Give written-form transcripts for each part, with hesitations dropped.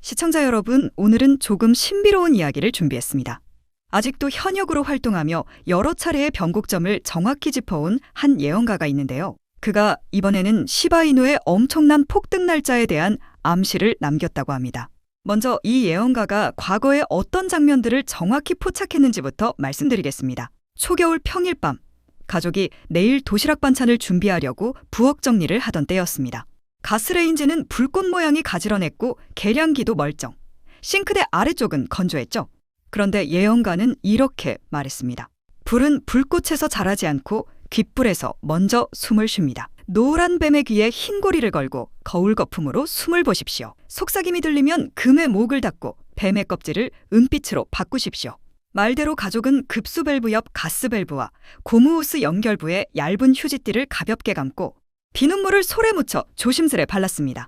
시청자 여러분, 오늘은 조금 신비로운 이야기를 준비했습니다. 아직도 현역으로 활동하며 여러 차례의 변곡점을 정확히 짚어온 한 예언가가 있는데요. 그가 이번에는 시바이누의 엄청난 폭등 날짜에 대한 암시를 남겼다고 합니다. 먼저 이 예언가가 과거의 어떤 장면들을 정확히 포착했는지부터 말씀드리겠습니다. 초겨울 평일 밤, 가족이 내일 도시락 반찬을 준비하려고 부엌 정리를 하던 때였습니다. 가스레인지는 불꽃 모양이 가지런했고 계량기도 멀쩡. 싱크대 아래쪽은 건조했죠. 그런데 예언가는 이렇게 말했습니다. 불은 불꽃에서 자라지 않고 귓불에서 먼저 숨을 쉽니다. 노란 뱀의 귀에 흰 고리를 걸고 거울 거품으로 숨을 보십시오. 속삭임이 들리면 금의 목을 닫고 뱀의 껍질을 은빛으로 바꾸십시오. 말대로 가족은 급수 밸브 옆 가스 밸브와 고무호스 연결부에 얇은 휴지띠를 가볍게 감고 비눗물을 솔에 묻혀 조심스레 발랐습니다.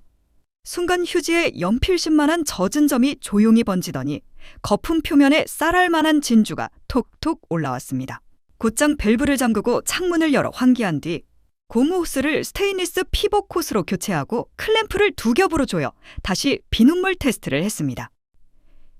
순간 휴지에 연필심만한 젖은 점이 조용히 번지더니 거품 표면에 쌀알만한 진주가 톡톡 올라왔습니다. 곧장 밸브를 잠그고 창문을 열어 환기한 뒤 고무호스를 스테인리스 피복 호스로 교체하고 클램프를 두 겹으로 조여 다시 비눗물 테스트를 했습니다.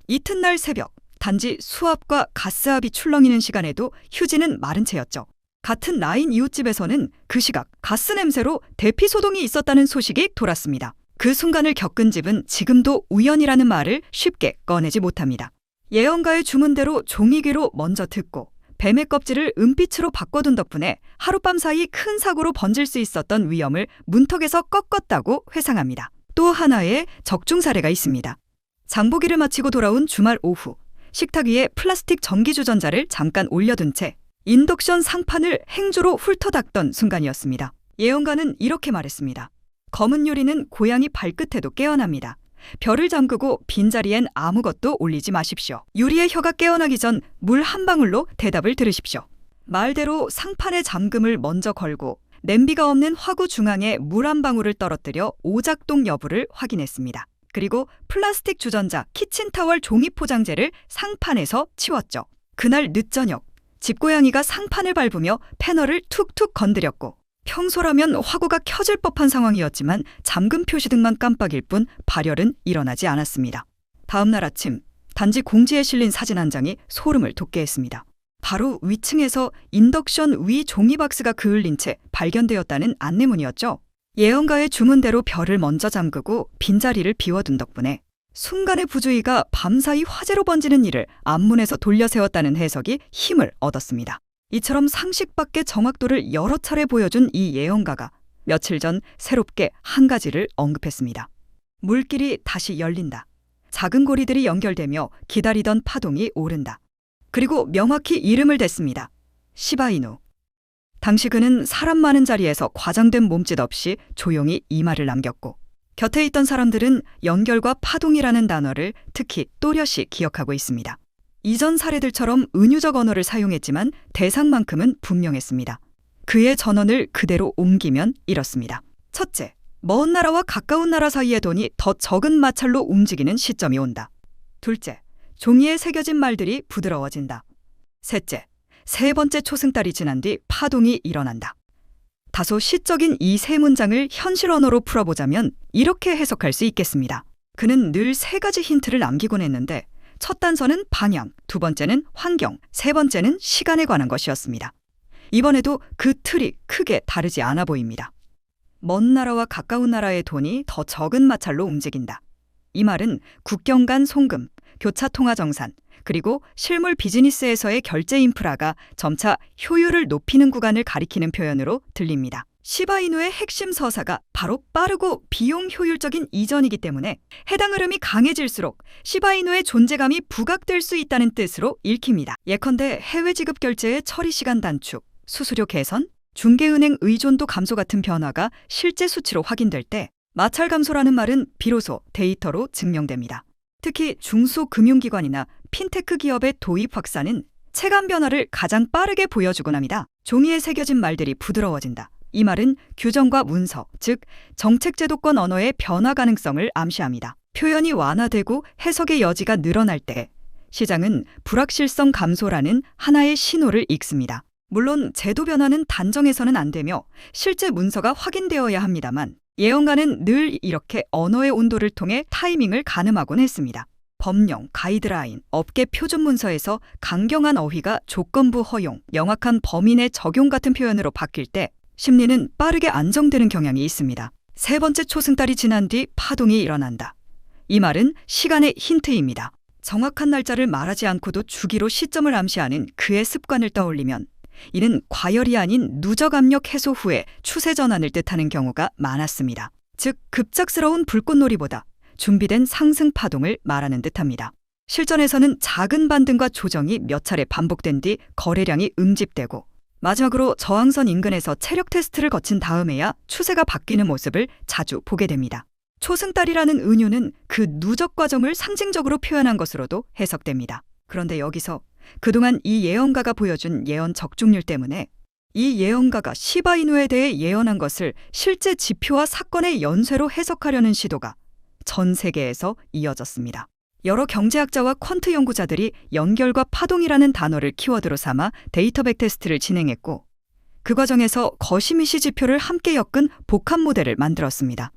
이튿날 새벽, 단지 수압과 가스압이 출렁이는 시간에도 휴지는 마른 채였죠. 같은 라인 이웃집에서는 그 시각 가스 냄새로 대피 소동이 있었다는 소식이 돌았습니다. 그 순간을 겪은 집은 지금도 우연이라는 말을 쉽게 꺼내지 못합니다. 예언가의 주문대로 종이귀로 먼저 듣고 뱀의 껍질을 은빛으로 바꿔둔 덕분에 하룻밤 사이 큰 사고로 번질 수 있었던 위험을 문턱에서 꺾었다고 회상합니다. 또 하나의 적중 사례가 있습니다. 장보기를 마치고 돌아온 주말 오후, 식탁 위에 플라스틱 전기주전자를 잠깐 올려둔 채 인덕션 상판을 행주로 훑어닦던 순간이었습니다. 예언가는 이렇게 말했습니다. 검은 유리는 고양이 발끝에도 깨어납니다. 벼를 잠그고 빈자리엔 아무것도 올리지 마십시오. 유리의 혀가 깨어나기 전 물 한 방울로 대답을 들으십시오. 말대로 상판의 잠금을 먼저 걸고 냄비가 없는 화구 중앙에 물 한 방울을 떨어뜨려 오작동 여부를 확인했습니다. 그리고 플라스틱 주전자, 키친타월 종이 포장재를 상판에서 치웠죠. 그날 늦저녁, 집고양이가 상판을 밟으며 패널을 툭툭 건드렸고 평소라면 화구가 켜질 법한 상황이었지만 잠금 표시등만 깜빡일 뿐 발열은 일어나지 않았습니다. 다음 날 아침, 단지 공지에 실린 사진 한 장이 소름을 돋게 했습니다. 바로 위층에서 인덕션 위 종이 박스가 그을린 채 발견되었다는 안내문이었죠. 예언가의 주문대로 벼를 먼저 잠그고 빈자리를 비워둔 덕분에 순간의 부주의가 밤사이 화재로 번지는 일을 앞문에서 돌려 세웠다는 해석이 힘을 얻었습니다. 이처럼 상식 밖의 정확도를 여러 차례 보여준 이 예언가가 며칠 전 새롭게 한 가지를 언급했습니다. 물길이 다시 열린다. 작은 고리들이 연결되며 기다리던 파동이 오른다. 그리고 명확히 이름을 댔습니다. 시바이누. 당시 그는 사람 많은 자리에서 과장된 몸짓 없이 조용히 이 말을 남겼고 곁에 있던 사람들은 연결과 파동이라는 단어를 특히 또렷이 기억하고 있습니다. 이전 사례들처럼 은유적 언어를 사용했지만 대상만큼은 분명했습니다. 그의 전언을 그대로 옮기면 이렇습니다. 첫째, 먼 나라와 가까운 나라 사이의 돈이 더 적은 마찰로 움직이는 시점이 온다. 둘째, 종이에 새겨진 말들이 부드러워진다. 셋째, 세 번째 초승달이 지난 뒤 파동이 일어난다. 다소 시적인 이 세 문장을 현실 언어로 풀어보자면 이렇게 해석할 수 있겠습니다. 그는 늘 세 가지 힌트를 남기곤 했는데 첫 단서는 방향, 두 번째는 환경, 세 번째는 시간에 관한 것이었습니다. 이번에도 그 틀이 크게 다르지 않아 보입니다. 먼 나라와 가까운 나라의 돈이 더 적은 마찰로 움직인다. 이 말은 국경 간 송금, 교차 통화 정산, 그리고 실물 비즈니스에서의 결제 인프라가 점차 효율을 높이는 구간을 가리키는 표현으로 들립니다. 시바이누의 핵심 서사가 바로 빠르고 비용 효율적인 이전이기 때문에 해당 흐름이 강해질수록 시바이누의 존재감이 부각될 수 있다는 뜻으로 읽힙니다. 예컨대 해외 지급 결제의 처리 시간 단축, 수수료 개선, 중개은행 의존도 감소 같은 변화가 실제 수치로 확인될 때 마찰 감소라는 말은 비로소 데이터로 증명됩니다. 특히 중소금융기관이나 핀테크 기업의 도입 확산은 체감 변화를 가장 빠르게 보여주곤 합니다. 종이에 새겨진 말들이 부드러워진다. 이 말은 규정과 문서, 즉 정책 제도권 언어의 변화 가능성을 암시합니다. 표현이 완화되고 해석의 여지가 늘어날 때 시장은 불확실성 감소라는 하나의 신호를 읽습니다. 물론 제도 변화는 단정해서는 안 되며 실제 문서가 확인되어야 합니다만 예언가는 늘 이렇게 언어의 온도를 통해 타이밍을 가늠하곤 했습니다. 법령, 가이드라인, 업계 표준 문서에서 강경한 어휘가 조건부 허용, 명확한 범인의 적용 같은 표현으로 바뀔 때 심리는 빠르게 안정되는 경향이 있습니다. 세 번째 초승달이 지난 뒤 파동이 일어난다. 이 말은 시간의 힌트입니다. 정확한 날짜를 말하지 않고도 주기로 시점을 암시하는 그의 습관을 떠올리면 이는 과열이 아닌 누적 압력 해소 후에 추세 전환을 뜻하는 경우가 많았습니다. 즉 급작스러운 불꽃놀이보다 준비된 상승 파동을 말하는 듯합니다. 실전에서는 작은 반등과 조정이 몇 차례 반복된 뒤 거래량이 응집되고 마지막으로 저항선 인근에서 체력 테스트를 거친 다음에야 추세가 바뀌는 모습을 자주 보게 됩니다. 초승달이라는 은유는 그 누적 과정을 상징적으로 표현한 것으로도 해석됩니다. 그런데 여기서 그동안 이 예언가가 보여준 예언 적중률 때문에 이 예언가가 시바이누에 대해 예언한 것을 실제 지표와 사건의 연쇄로 해석하려는 시도가 전 세계에서 이어졌습니다. 여러 경제학자와 퀀트 연구자들이 연결과 파동이라는 단어를 키워드로 삼아 데이터 백테스트를 진행했고 그 과정에서 거시미시 지표를 함께 엮은 복합 모델을 만들었습니다.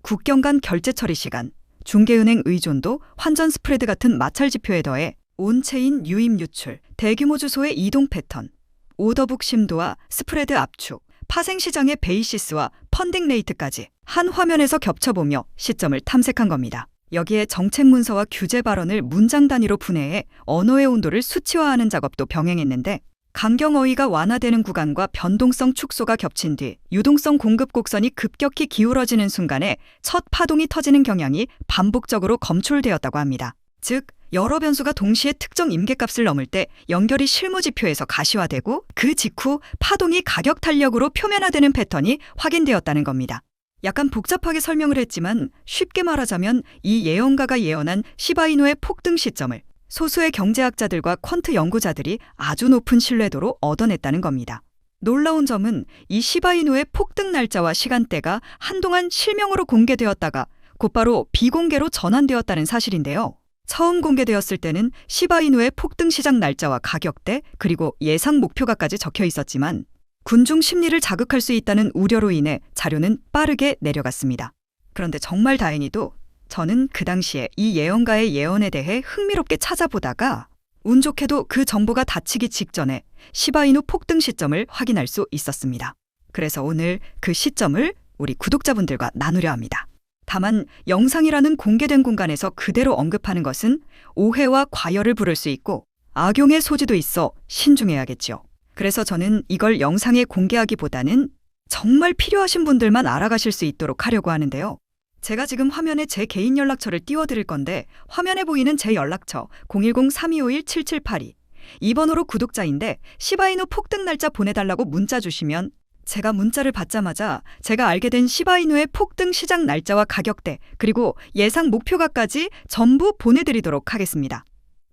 국경 간 결제 처리 시간, 중개은행 의존도, 환전 스프레드 같은 마찰 지표에 더해 온체인 유입 유출, 대규모 주소의 이동 패턴, 오더북 심도와 스프레드 압축, 파생시장의 베이시스와 펀딩 레이트까지 한 화면에서 겹쳐보며 시점을 탐색한 겁니다. 여기에 정책 문서와 규제 발언을 문장 단위로 분해해 언어의 온도를 수치화하는 작업도 병행했는데 강경 어휘가 완화되는 구간과 변동성 축소가 겹친 뒤 유동성 공급 곡선이 급격히 기울어지는 순간에 첫 파동이 터지는 경향이 반복적으로 검출되었다고 합니다. 즉 여러 변수가 동시에 특정 임계값을 넘을 때 연결이 실무지표에서 가시화되고 그 직후 파동이 가격 탄력으로 표면화되는 패턴이 확인되었다는 겁니다. 약간 복잡하게 설명을 했지만 쉽게 말하자면 이 예언가가 예언한 시바이누의 폭등 시점을 소수의 경제학자들과 퀀트 연구자들이 아주 높은 신뢰도로 얻어냈다는 겁니다. 놀라운 점은 이 시바이누의 폭등 날짜와 시간대가 한동안 실명으로 공개되었다가 곧바로 비공개로 전환되었다는 사실인데요. 처음 공개되었을 때는 시바이누의 폭등 시작 날짜와 가격대 그리고 예상 목표가까지 적혀 있었지만 군중 심리를 자극할 수 있다는 우려로 인해 자료는 빠르게 내려갔습니다. 그런데 정말 다행히도 저는 그 당시에 이 예언가의 예언에 대해 흥미롭게 찾아보다가 운 좋게도 그 정보가 닫히기 직전에 시바이누 폭등 시점을 확인할 수 있었습니다. 그래서 오늘 그 시점을 우리 구독자분들과 나누려 합니다. 다만 영상이라는 공개된 공간에서 그대로 언급하는 것은 오해와 과열을 부를 수 있고 악용의 소지도 있어 신중해야겠죠. 그래서 저는 이걸 영상에 공개하기보다는 정말 필요하신 분들만 알아가실 수 있도록 하려고 하는데요. 제가 지금 화면에 제 개인 연락처를 띄워드릴 건데 화면에 보이는 제 연락처 010-3251-7782 이 번호로 구독자인데 시바이누 폭등 날짜 보내달라고 문자 주시면 제가 문자를 받자마자 제가 알게 된 시바이누의 폭등 시작 날짜와 가격대 그리고 예상 목표가까지 전부 보내드리도록 하겠습니다.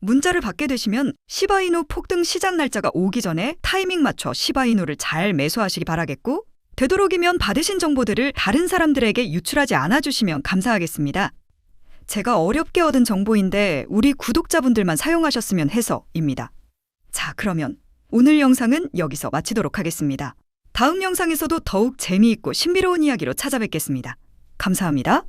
문자를 받게 되시면 시바이누 폭등 시작 날짜가 오기 전에 타이밍 맞춰 시바이누를 잘 매수하시기 바라겠고 되도록이면 받으신 정보들을 다른 사람들에게 유출하지 않아주시면 감사하겠습니다. 제가 어렵게 얻은 정보인데 우리 구독자분들만 사용하셨으면 해서입니다. 자, 그러면 오늘 영상은 여기서 마치도록 하겠습니다. 다음 영상에서도 더욱 재미있고 신비로운 이야기로 찾아뵙겠습니다. 감사합니다.